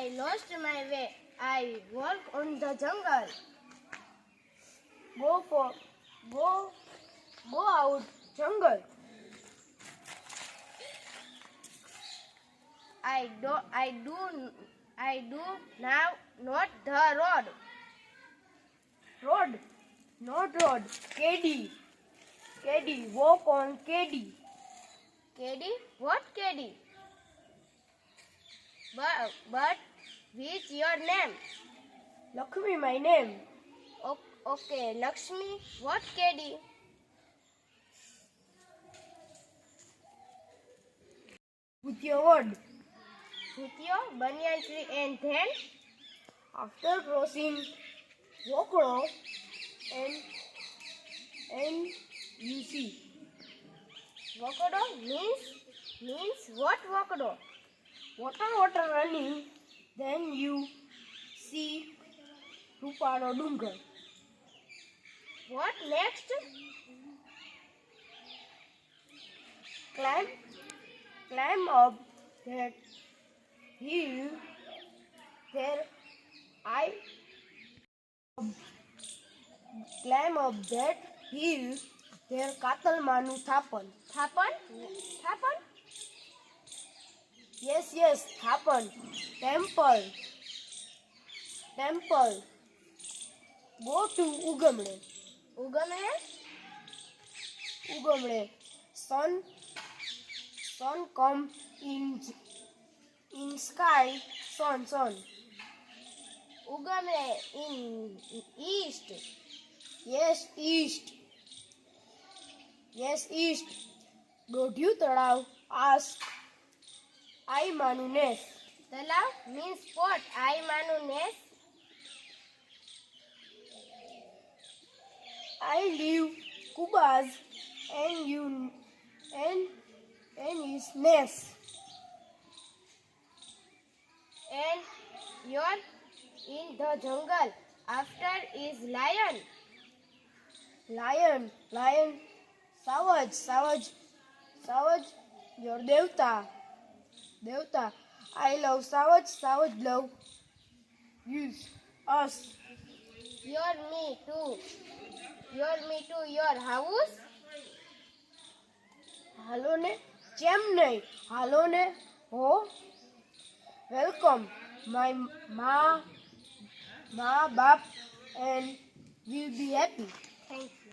I lost my way. I walk on the jungle. Go out jungle. I do now not the road. Road, not road. KD, walk on KD. KD? What KD? But which your name? Lakshmi, my name. Okay, Lakshmi, what KD? With your word. With your banyan tree and then? After crossing Wokro and you see. Wakado means what Wakado? Water running. Then you see Ruparo Dungar. What next? Climb up that hill. There I climb up that hill. There Katalmanu Thapan. Thapan? Yes, Thapan. Temple. Go to Ugamde. Ugamde. Sun come in sky. Sun. Ugame in east. Yes, east. Dodhu Tadav ask. I Manu Nes. Talav means pot. I manu nes. I live Kubas and you and his nest. And you're in the jungle. After is lion. Savage, your Devta. I love Savage love us. You're me too. Your house. હાલો ને કેમ નહીં હાલો ને હો welcome my ma બાપ and we'll be happy. Thank you.